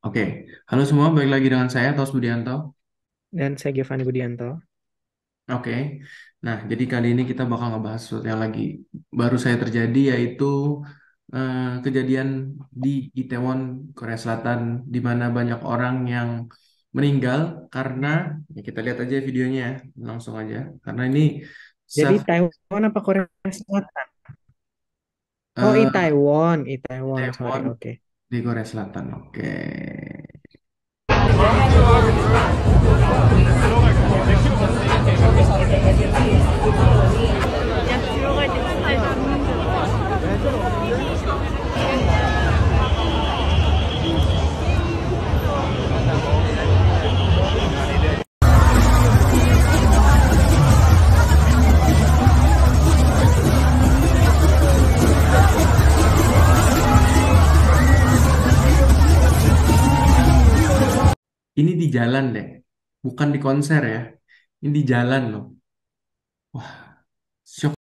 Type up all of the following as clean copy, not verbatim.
Oke, halo semua, balik lagi dengan saya, Tos Budianto. Dan saya Giovanni Budianto. Oke, nah jadi kali ini kita bakal ngebahas sesuatu yang lagi baru saya terjadi, yaitu kejadian di Itaewon, Korea Selatan, di mana banyak orang yang meninggal karena, ya kita lihat aja videonya ya, langsung aja. Karena ini Jadi self, Taiwan apa Korea Selatan? Oh, eh, Itaewon, Itaewon, sorry, Itaewon oke. di Korea Selatan. Oke. Ini di jalan deh, bukan di konser ya. Ini di jalan loh. Wah, shock.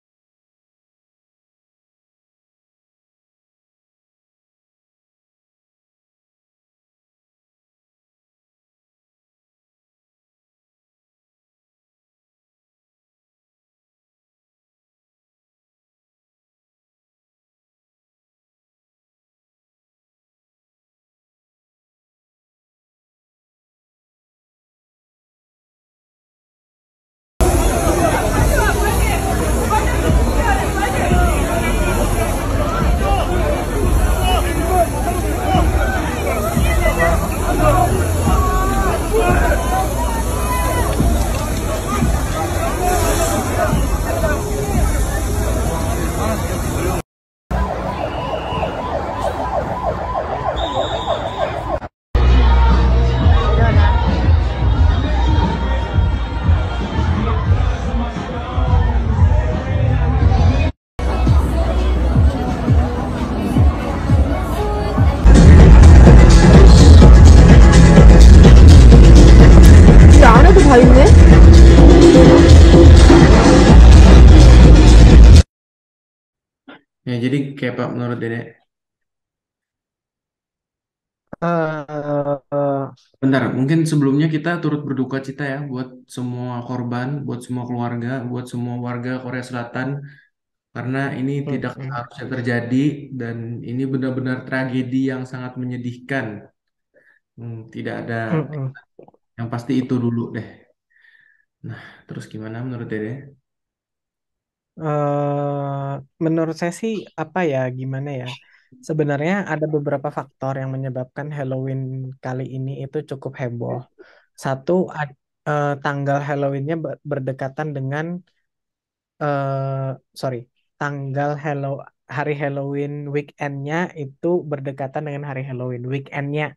야, 안에도 다 있네? Ya, jadi kayak Pak menurut Dede. Eh, Bentar, mungkin sebelumnya kita turut berduka cita ya buat semua korban, buat semua keluarga, buat semua warga Korea Selatan, karena ini tidak mm, seharusnya terjadi dan ini benar-benar tragedi yang sangat menyedihkan. Tidak ada mm. yang pasti itu dulu deh. Nah, terus gimana menurut Dede? Menurut saya sih apa ya, gimana ya? Sebenarnya ada beberapa faktor yang menyebabkan Halloween kali ini itu cukup heboh. Satu, tanggal Halloweennya berdekatan dengan sorry, tanggal hari Halloween weekendnya itu berdekatan dengan hari Halloween weekendnya.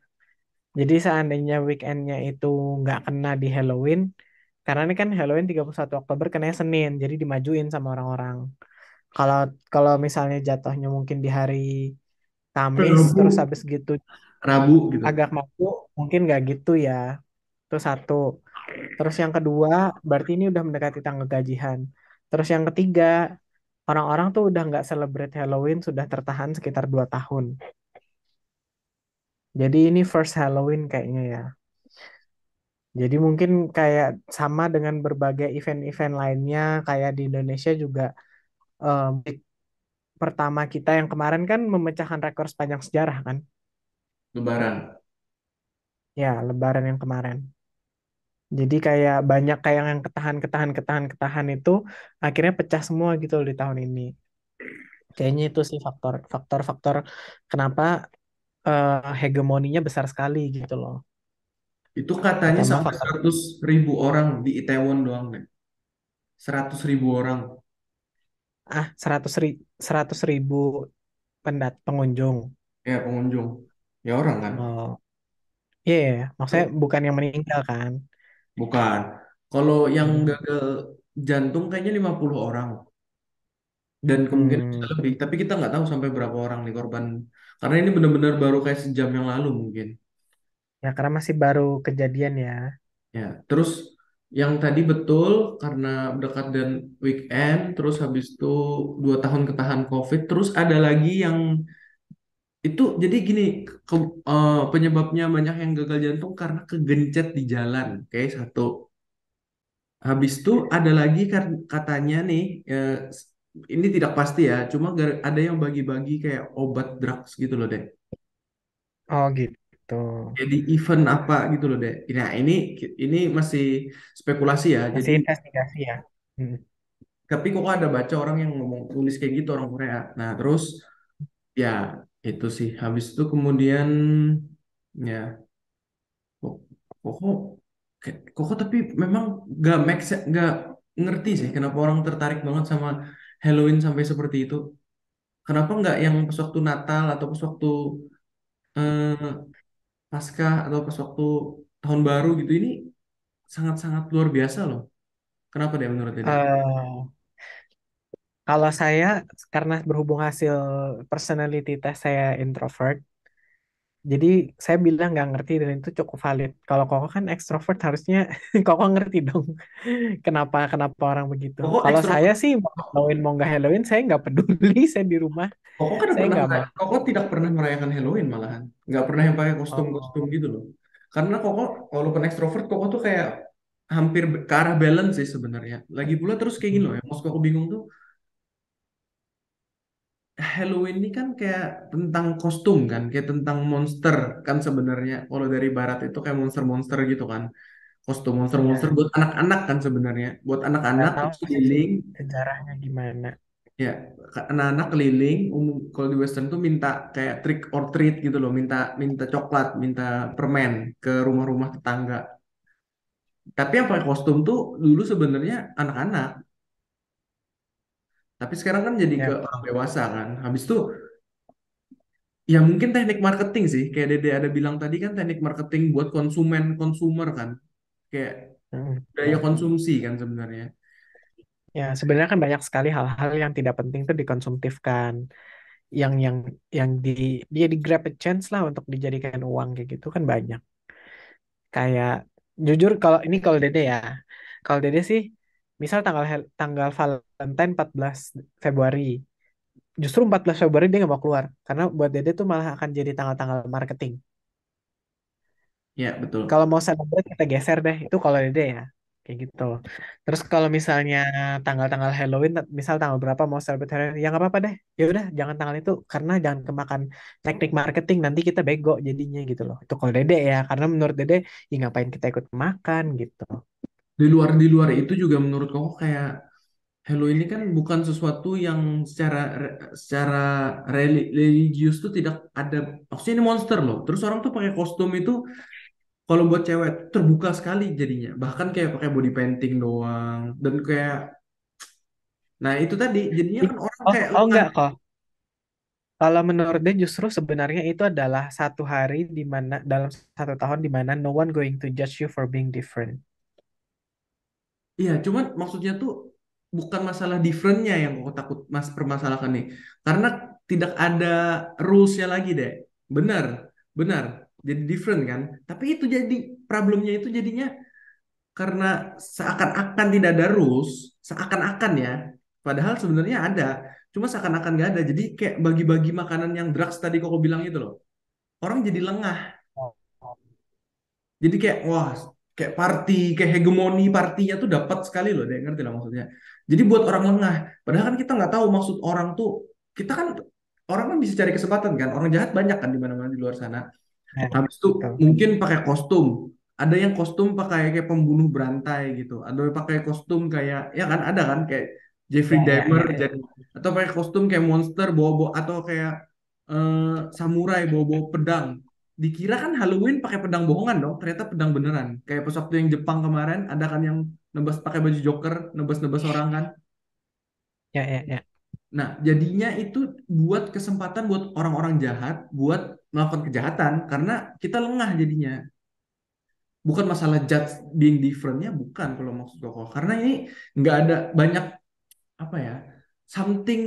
Jadi seandainya weekendnya itu nggak kena di Halloween, karena ini kan Halloween 31 Oktober kena Senin, jadi dimajuin sama orang-orang. Kalau kalau misalnya jatuhnya mungkin di hari Kamis, Rabu, terus habis gitu Rabu gitu. agak maju, mungkin nggak gitu ya. Itu satu. Terus yang kedua, berarti ini udah mendekati tanggal gajian. Terus yang ketiga, orang-orang tuh udah nggak celebrate Halloween sudah tertahan sekitar 2 tahun. Jadi ini first Halloween kayaknya ya. Jadi mungkin kayak sama dengan berbagai event-event lainnya, kayak di Indonesia juga week pertama kita yang kemarin kan memecahkan rekor sepanjang sejarah kan. Lebaran. Ya, Lebaran yang kemarin. Jadi kayak banyak kayak yang ketahan itu akhirnya pecah semua gitu loh di tahun ini. Kayaknya itu sih faktor-faktor kenapa hegemoninya besar sekali gitu loh. Itu katanya Ditambah sampai faktor 100.000 orang di Itaewon doang deh. 100.000 orang. 100 ribu pengunjung. Ya pengunjung. Ya orang kan. Oh, iya, iya, iya. Maksudnya bukan yang meninggal kan? Bukan. Kalau yang Hmm. gagal jantung kayaknya 50 orang. Dan kemungkinan bisa Hmm. lebih. Tapi kita nggak tahu sampai berapa orang nih korban. Karena ini benar-benar baru kayak sejam yang lalu mungkin. Ya karena masih baru kejadian ya. Ya, terus yang tadi betul karena dekat dan weekend. Terus habis itu 2 tahun ketahan COVID. Terus ada lagi yang Itu jadi gini, penyebabnya banyak yang gagal jantung karena kegencet di jalan, kayak satu. Habis itu ada lagi katanya nih, ini tidak pasti ya, cuma ada yang bagi-bagi kayak obat drugs gitu loh deh. Oh gitu. Jadi event apa gitu loh deh. Nah ini masih spekulasi ya. Jadi Masih investigasi ya. Hmm. tapi kok ada baca orang yang ngomong tulis kayak gitu orang Korea. Nah terus ya itu sih. Habis itu kemudian ya kok kok kok tapi memang gak make sense, gak ngerti sih kenapa orang tertarik banget sama Halloween sampai seperti itu. Kenapa nggak yang pas waktu Natal atau pas waktu eh, Paskah atau pas waktu tahun baru gitu ini sangat-sangat luar biasa loh. Kenapa deh menurut Dede? Eh, Kalau saya, karena berhubung hasil personality test saya introvert, jadi saya bilang nggak ngerti dan itu cukup valid. Kalau Koko kan ekstrovert, harusnya Koko ngerti dong kenapa kenapa orang begitu. Koko Kalau saya ekstrovert. sih mau Halloween mau nggak Halloween saya nggak peduli, saya di rumah, Koko kan saya nggak mau. Koko tidak pernah merayakan Halloween malahan. Nggak pernah yang pakai kostum-kostum Oh, gitu loh. Karena Koko, walaupun ekstrovert, Koko tuh kayak hampir ke arah balance sih sebenarnya. Lagi pula terus kayak gini loh, yang maksud Koko bingung tuh, Halloween ini kan kayak tentang kostum kan, kayak tentang monster kan sebenarnya. Kalau dari barat itu kayak monster-monster gitu kan. Kostum monster-monster ya buat anak-anak kan sebenarnya. Buat nggak anak-anak tahu terus sih keliling. sejarahnya gimana. Ya, anak-anak keliling, umum kalau di Western tuh minta kayak trick or treat gitu loh, minta minta coklat, minta permen ke rumah-rumah tetangga. Tapi yang pakai kostum tuh dulu sebenarnya anak-anak, tapi sekarang kan jadi ke Ya, orang dewasa kan. Habis itu ya mungkin teknik marketing sih, kayak Dede ada bilang tadi kan teknik marketing buat konsumer kan, kayak daya betul. konsumsi kan sebenarnya. Ya, sebenarnya kan banyak sekali hal-hal yang tidak penting tuh dikonsumtifkan, yang yang yang dia di grab a chance lah untuk dijadikan uang kayak gitu kan banyak. Kayak jujur kalau Dede ya, kalau Dede sih, misal tanggal Valentine 14 Februari, justru 14 Februari dia nggak mau keluar karena buat Dede tuh malah akan jadi tanggal-tanggal marketing. Ya, betul. Kalau mau celebrate kita geser deh. Itu kalau ide ya. Kayak gitu. Terus kalau misalnya tanggal-tanggal Halloween, misal tanggal berapa mau celebrate Halloween, ya nggak apa-apa deh. Ya udah, jangan tanggal itu karena jangan kemakan teknik marketing nanti kita bego jadinya gitu loh. Itu kalau Dede ya, karena menurut Dede, ya ngapain kita ikut makan gitu. Di luar itu juga menurut koko kayak Hello ini kan bukan sesuatu yang secara religius tuh tidak ada, maksudnya ini monster loh. Terus orang tuh pakai kostum itu kalau buat cewek tuh terbuka sekali jadinya. Bahkan kayak pakai body painting doang dan kayak nah itu tadi jadinya kan orang Oh, kayak oh lengah. enggak kok. Kalau menurut dia justru sebenarnya itu adalah satu hari di mana dalam satu tahun di mana no one going to judge you for being different. Iya, cuman maksudnya tuh bukan masalah differentnya yang aku takut mas permasalahkan nih. Karena tidak ada rulesnya lagi deh. Benar, benar. Jadi different kan. Tapi itu jadi problemnya itu jadinya karena seakan-akan tidak ada rules, seakan-akan ya. Padahal sebenarnya ada. Cuma seakan-akan nggak ada. Jadi kayak bagi-bagi makanan yang drugs tadi kok bilang itu loh. Orang jadi lengah. Oh. Jadi kayak wah, kayak party, kayak hegemoni partinya tuh dapat sekali loh, deh ngerti lah maksudnya. Jadi buat orang lengah, padahal kan kita nggak tahu maksud orang tuh, kita kan orang kan bisa cari kesempatan kan, orang jahat banyak kan di mana-mana di luar sana. Nah, Habis itu betul. mungkin pakai kostum, ada yang kostum pakai kayak pembunuh berantai gitu, ada yang pakai kostum kayak ya kan ada kan kayak Jeffrey Ya, ya, Dahmer ya, jadi ya. atau pakai kostum kayak monster bawa-bawa atau kayak samurai bawa-bawa pedang. Dikira kan Halloween pakai pedang bohongan dong, ternyata pedang beneran. Kayak pas waktu yang Jepang kemarin ada kan yang nebas pakai baju Joker, nebas-nebas orang kan. Ya, ya, ya. Nah, jadinya itu buat kesempatan buat orang-orang jahat buat melakukan kejahatan karena kita lengah jadinya. Bukan masalah judge being differentnya, bukan kalau maksud Koko. Karena ini nggak ada banyak apa ya, something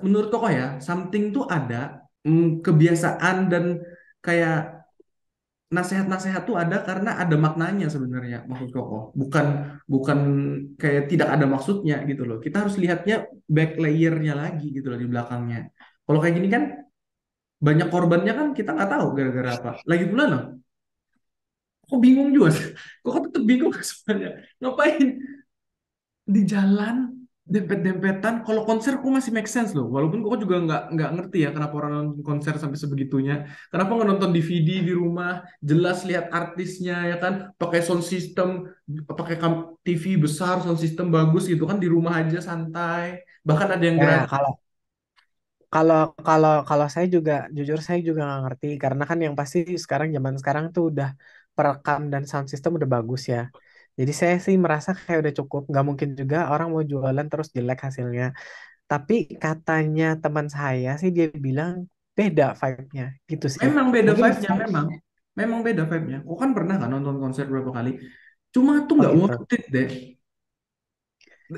menurut Koko ya, something tuh ada kebiasaan dan kayak nasihat-nasihat tuh ada karena ada maknanya sebenarnya maksud Koko. Bukan bukan kayak tidak ada maksudnya gitu loh. Kita harus lihatnya back layernya lagi gitu loh di belakangnya. Kalau kayak gini kan banyak korbannya kan kita nggak tahu gara-gara apa. Lagi pula nah, kok bingung juga. Kok tetap bingung sebenarnya. Ngapain di jalan dempet-dempetan? Kalau konser kok masih make sense loh. Walaupun kok juga nggak ngerti ya kenapa orang nonton konser sampai sebegitunya. Kenapa nggak nonton DVD di rumah, jelas lihat artisnya ya kan, pakai sound system, pakai TV besar, sound system bagus gitu kan di rumah aja santai. Bahkan ada yang Ya, gratis. kalau kalau kalau kalau saya juga jujur saya juga nggak ngerti karena kan yang pasti sekarang zaman sekarang tuh udah perekam dan sound system udah bagus ya. Jadi saya sih merasa kayak udah cukup. Nggak mungkin juga orang mau jualan terus jelek hasilnya. Tapi katanya teman saya sih dia bilang beda vibe-nya gitu sih. Memang beda Mungkin vibe-nya, memang beda vibe-nya. Kok kan pernah kan nonton konser berapa kali? Cuma tuh oh nggak gitu. worth it deh.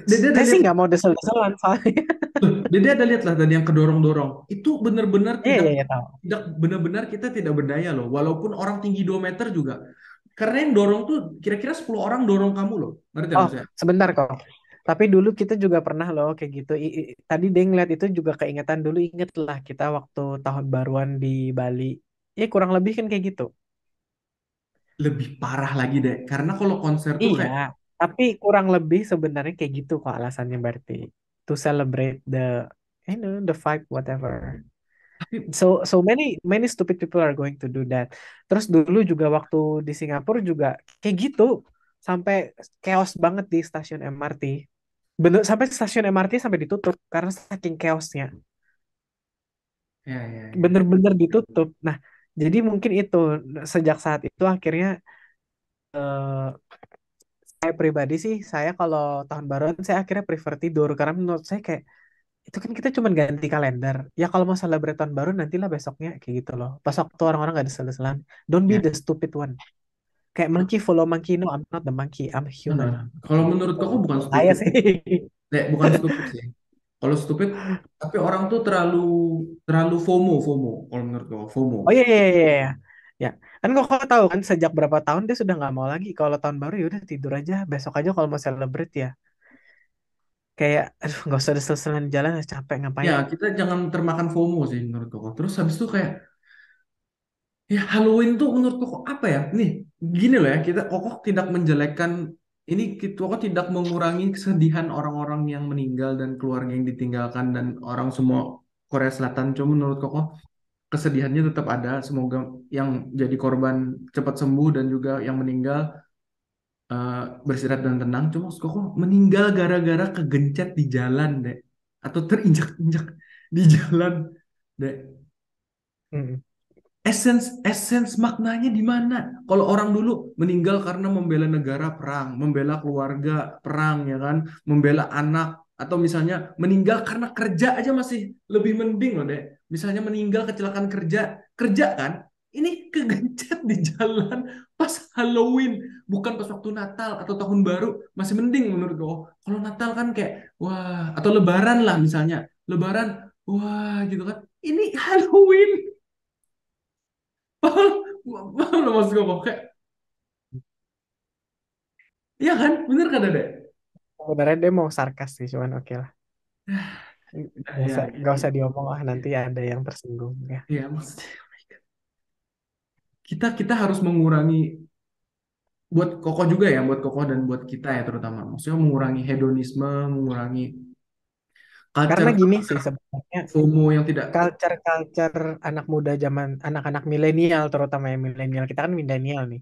Dede ada Saya sih lihat, nggak mau desel-deselan soalnya. Dede ada lihat lah tadi yang kedorong-dorong. Itu benar-benar Iya tidak iya iya tahu. tidak benar-benar kita tidak berdaya loh. Walaupun orang tinggi 2 meter juga. Karena yang dorong tuh kira-kira 10 orang dorong kamu loh. Ngerti nggak Oh maksudnya? sebentar kok. Tapi dulu kita juga pernah loh kayak gitu. Tadi dia ngeliat itu juga keingetan dulu inget lah kita waktu tahun baruan di Bali. Ya kurang lebih kan kayak gitu. Lebih parah lagi deh. Karena kalau konser tuh Iya, kayak tapi kurang lebih sebenarnya kayak gitu kok alasannya berarti. To celebrate the vibe whatever. tapi So many many stupid people are going to do that. Terus dulu juga waktu di Singapura juga kayak gitu. Sampai chaos banget di stasiun MRT. Bener sampai stasiun MRT sampai ditutup karena saking chaosnya. ya ya ya. Bener-bener ditutup. Nah, jadi mungkin itu sejak saat itu akhirnya eh, saya pribadi sih saya kalau tahun baruan saya akhirnya prefer tidur karena menurut saya kayak itu kan kita cuma ganti kalender. Ya kalau mau celebrate tahun baru nantilah besoknya kayak gitu loh. Pas waktu orang-orang gak desel-deselan. Don't be Ya. the stupid one. Kayak monkey follow monkey. No, I'm not the monkey. I'm human. Nah, kalau menurut Gitu. kau bukan Saya stupid. sih. Bukan stupid sih. Kalau stupid, tapi orang tuh terlalu terlalu FOMO. Kalau menurut gue FOMO. Oh iya iya iya. Iya. Ya, kan kok tahu kan sejak berapa tahun dia sudah nggak mau lagi kalau tahun baru ya udah tidur aja besok aja kalau mau celebrate ya kayak aduh nggak usah desel-deselan di jalan capek Ya, ngapain. kita jangan termakan FOMO sih menurut gue. Terus habis itu kayak, ya Halloween tuh menurut Koko apa ya? Nih, gini loh ya, kita Koko tidak menjelekkan ini, Koko tidak mengurangi kesedihan orang-orang yang meninggal dan keluarga yang ditinggalkan dan orang semua Korea Selatan. Cuma menurut Koko kesedihannya tetap ada. Semoga yang jadi korban cepat sembuh dan juga yang meninggal beristirahat dan tenang. Cuma Koko meninggal gara-gara kegencet di jalan, deh, atau terinjak-injak di jalan, deh. Mm. Essence maknanya di mana? Kalau orang dulu meninggal karena membela negara perang, membela keluarga perang ya kan, membela anak atau misalnya meninggal karena kerja aja masih lebih mending loh deh. Misalnya meninggal kecelakaan kerja, kerja kan? Ini kegencet di jalan pas Halloween, bukan pas waktu Natal atau Tahun Baru, masih mending menurut gue. Kalau Natal kan kayak wah, atau Lebaran lah misalnya, Lebaran wah gitu kan. Ini Halloween. Paham, paham loh maksud gue kok kayak, iya kan, bener kan Dede? Sebenarnya dia mau sarkas sih cuman oke lah. Ya, Nggak ya, usah diomong lah ya, nanti ada yang tersinggung ya. ya, maksudnya kita harus mengurangi buat kokoh juga ya, buat kokoh dan buat kita ya terutama. Maksudnya mengurangi hedonisme, mengurangi Karena culture gini sih sebenarnya FOMO yang tidak. culture anak muda zaman anak-anak milenial terutama yang milenial kita kan milenial nih.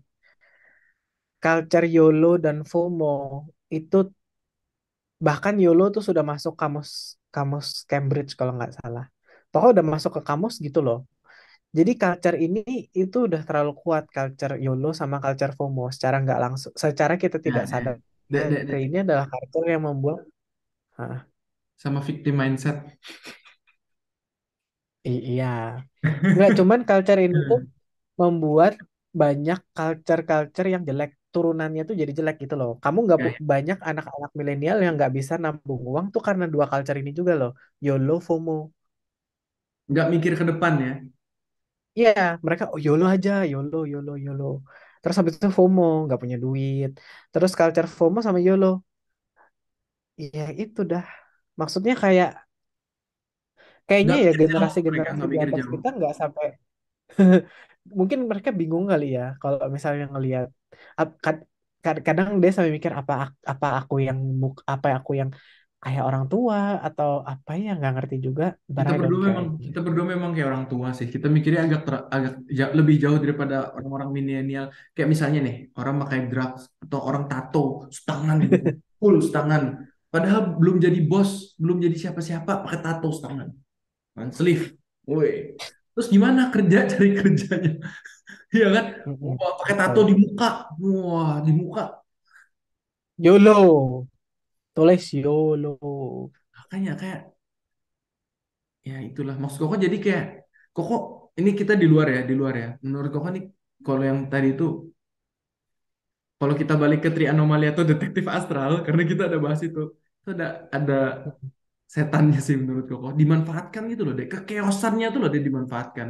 Culture YOLO dan FOMO itu bahkan YOLO tuh sudah masuk kamus kamus Cambridge kalau nggak salah. Pokoknya udah masuk ke kamus gitu loh. Jadi culture ini itu udah terlalu kuat culture YOLO sama culture FOMO secara nggak langsung, secara kita Ya, tidak ya. sadar Dek, ini adalah culture yang membuat. Hah, sama victim mindset. iya, nggak cuman culture ini tuh membuat banyak culture-culture yang jelek turunannya tuh jadi jelek gitu loh. Kamu nggak Ya, ya. banyak anak-anak milenial yang nggak bisa nabung uang tuh karena dua culture ini juga loh, YOLO, FOMO. Nggak mikir ke depan ya. Iya, mereka oh, YOLO aja, YOLO, YOLO, YOLO. Terus habis itu FOMO, nggak punya duit. Terus culture FOMO sama YOLO. Iya itu dah. Maksudnya kayak kayaknya Nggak ya mikir jauh, mereka generasi-generasi nggak di mikir atas jauh. kita nggak sampai mungkin mereka bingung kali ya kalau misalnya ngelihat kadang dia sampai mikir apa aku yang apa aku yang kayak orang tua atau apa ya nggak ngerti juga, but I don't care Kita gitu. berdua memang kayak orang tua sih. Kita mikirnya agak lebih jauh daripada orang-orang milenial. Kayak misalnya nih, orang pakai drugs atau orang tato setangan gitu, full setangan. Padahal belum jadi bos, belum jadi siapa-siapa, pakai tato setangan, sleeve. Woi. Terus gimana kerja cari kerjanya? Iya kan? Mm-mm, Wah, pakai tato betul. di muka. Wah, di muka. YOLO, tulis YOLO. Makanya kayak ya itulah maksud Koko jadi kayak Koko ini kita di luar ya. Menurut Koko nih kalau yang tadi itu kalau kita balik ke Trianomali atau Detektif Astral karena kita ada bahas itu ada setannya sih menurut Koko dimanfaatkan gitu loh deh kekeosannya tuh loh dia dimanfaatkan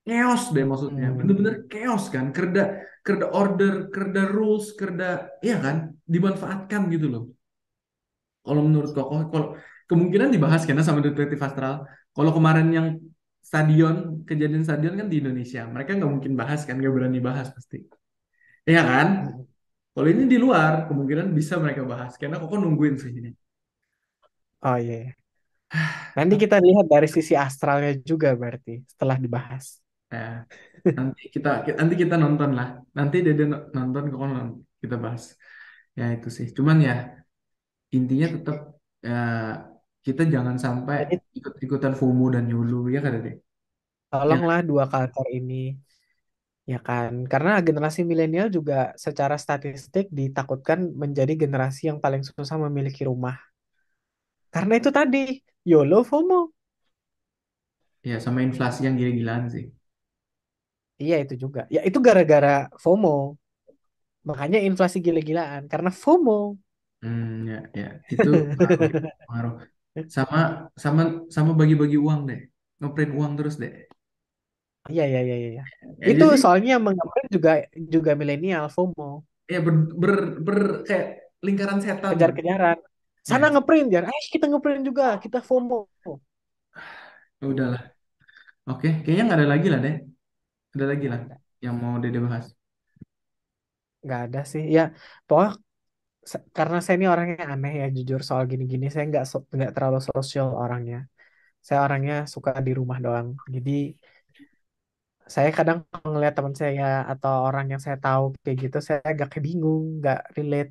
chaos deh maksudnya Mm-mm, bener-bener chaos kan kerda kerda order kerda rules kerda iya kan dimanfaatkan gitu loh kalau menurut Koko kalau kemungkinan dibahas karena sama Detektif Astral kalau kemarin yang kejadian stadion kan di Indonesia mereka nggak mungkin bahas kan nggak berani bahas pasti iya kan mm-mm. kalau ini di luar kemungkinan bisa mereka bahas karena Koko nungguin sih ini. Oh iya, iya. Nanti kita lihat dari sisi astralnya juga berarti setelah dibahas. Nah, nanti kita nonton lah. Nanti Dede nonton Koko nonton kita bahas. Ya itu sih. Cuman ya intinya tetap ya, kita jangan sampai Jadi ikut-ikutan FOMO dan YOLO ya kan Dede. Ya, tolonglah dua culture ini, ya kan? Karena generasi milenial juga secara statistik ditakutkan menjadi generasi yang paling susah memiliki rumah. Karena itu tadi, YOLO FOMO. ya sama inflasi yang gila-gilaan sih. Iya itu juga. Ya itu gara-gara FOMO. Makanya inflasi gila-gilaan. Karena FOMO. Ya, ya itu pengaruh, pengaruh. Sama sama sama bagi-bagi uang deh. Ngeprint uang terus deh. Iya, iya, iya, iya. Ya, Itu jadi soalnya yang mengapain juga juga milenial FOMO. ya ber kayak lingkaran setan lah. Kejar-kejaran. Sana Ya, ngeprint ya. Kita ngeprint juga. Kita FOMO. udahlah. Oke, kayaknya nggak ada lagi lah deh. Ada lagi Nggak lah ada. yang mau Dede bahas. Nggak ada sih. Ya, pokoknya karena saya ini orangnya aneh ya jujur soal gini-gini. Saya nggak terlalu sosial orangnya. Saya orangnya suka di rumah doang. Jadi saya kadang ngeliat teman saya atau orang yang saya tahu kayak gitu, saya agak kayak bingung, nggak relate.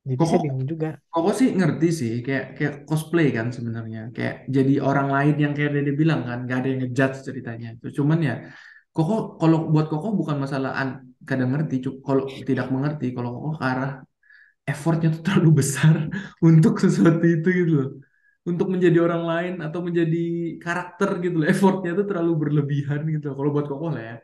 Jadi Koko, saya bingung juga. Koko sih ngerti sih, kayak kayak cosplay kan sebenarnya, kayak jadi orang lain yang kayak Dede bilang kan, gak ada yang ngejudge ceritanya. Itu cuman ya, Koko kalau buat Koko bukan masalah kadang ngerti, kalau tidak mengerti, kalau Koko ke arah effortnya tuh terlalu besar untuk sesuatu itu gitu loh, untuk menjadi orang lain atau menjadi karakter gitu loh, effortnya tuh terlalu berlebihan gitu loh. Kalau buat Koko lah ya,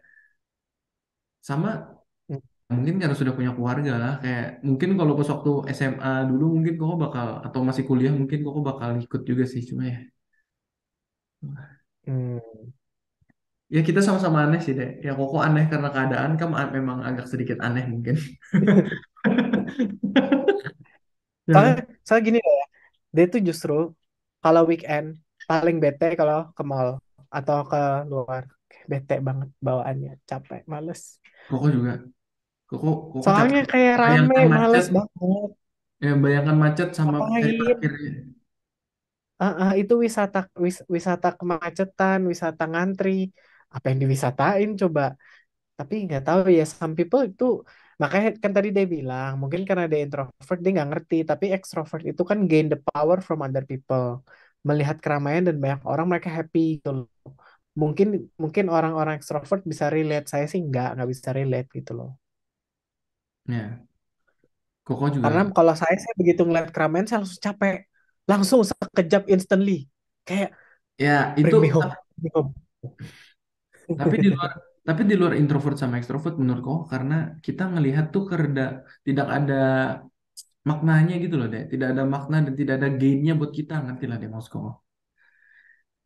sama Hmm. mungkin karena sudah punya keluarga lah kayak mungkin kalau pas waktu SMA dulu mungkin koko bakal atau masih kuliah mungkin koko bakal ikut juga sih cuma ya Hmm. ya kita sama-sama aneh sih deh ya koko aneh karena keadaan kamu memang agak sedikit aneh mungkin ya Soalnya, kan soalnya gini loh ya, dia tuh justru kalau weekend paling bete kalau ke mall atau ke luar. Bete banget bawaannya, capek, males. koko juga koko capek Soalnya kayak rame, bayangkan males macet banget. ya bayangkan macet sama cari Ngapain? parkir Itu wisata kemacetan, wisata ngantri. Apa yang diwisatain coba? Tapi nggak tahu ya, some people itu makanya kan tadi dia bilang mungkin karena dia introvert dia nggak ngerti. Tapi extrovert itu kan gain the power from other people. Melihat keramaian dan banyak orang mereka happy gitu loh. Mungkin mungkin orang-orang extrovert bisa relate. Saya sih nggak bisa relate gitu loh. ya koko juga Karena kalau saya begitu ngeliat keramaian saya langsung capek, langsung sekejap instantly kayak ya itu bring me home. Bring me home. tapi di luar tapi di luar introvert sama ekstrovert menurut kok karena kita ngelihat tuh kerda tidak ada maknanya gitu loh deh tidak ada makna dan tidak ada gainnya buat kita ngerti lah deh Moskow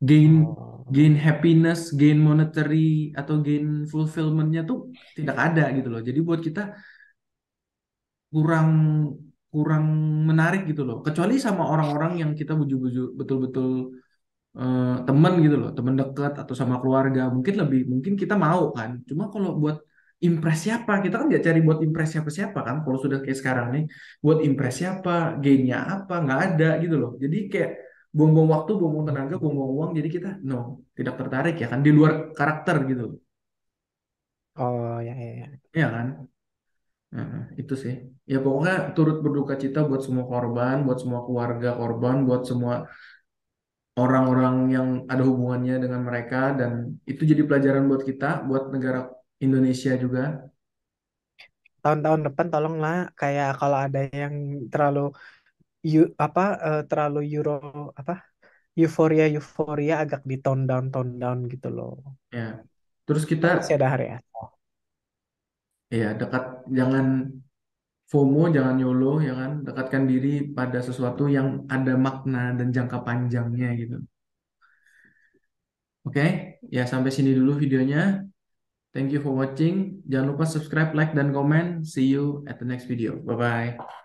gain Oh. gain happiness gain monetary atau gain fulfillmentnya tuh tidak ada gitu loh jadi buat kita kurang kurang menarik gitu loh kecuali sama orang-orang yang kita buju-buju betul-betul teman gitu loh, teman dekat atau sama keluarga, mungkin kita mau kan. Cuma kalau buat impress siapa, kita kan nggak cari buat impress siapa-siapa kan. Kalau sudah kayak sekarang nih, buat impress siapa, gainnya apa, nggak ada gitu loh. Jadi kayak buang-buang waktu, buang-buang tenaga, buang-buang uang. Jadi kita no, tidak tertarik ya kan di luar karakter gitu, Oh ya ya ya. ya kan. Nah, itu sih. Ya pokoknya turut berduka cita buat semua korban, buat semua keluarga korban, buat semua orang-orang yang ada hubungannya dengan mereka dan itu jadi pelajaran buat kita, buat negara Indonesia juga. Tahun-tahun depan tolonglah kayak kalau ada yang terlalu apa terlalu apa euforia euforia agak di tone down gitu loh. Ya. Terus kita Kan masih ada hari esok. ya dekat jangan FOMO, jangan YOLO ya kan, dekatkan diri pada sesuatu yang ada makna dan jangka panjangnya gitu. Oke, ya sampai sini dulu videonya. Thank you for watching. Jangan lupa subscribe, like, dan komen. See you at the next video. Bye bye.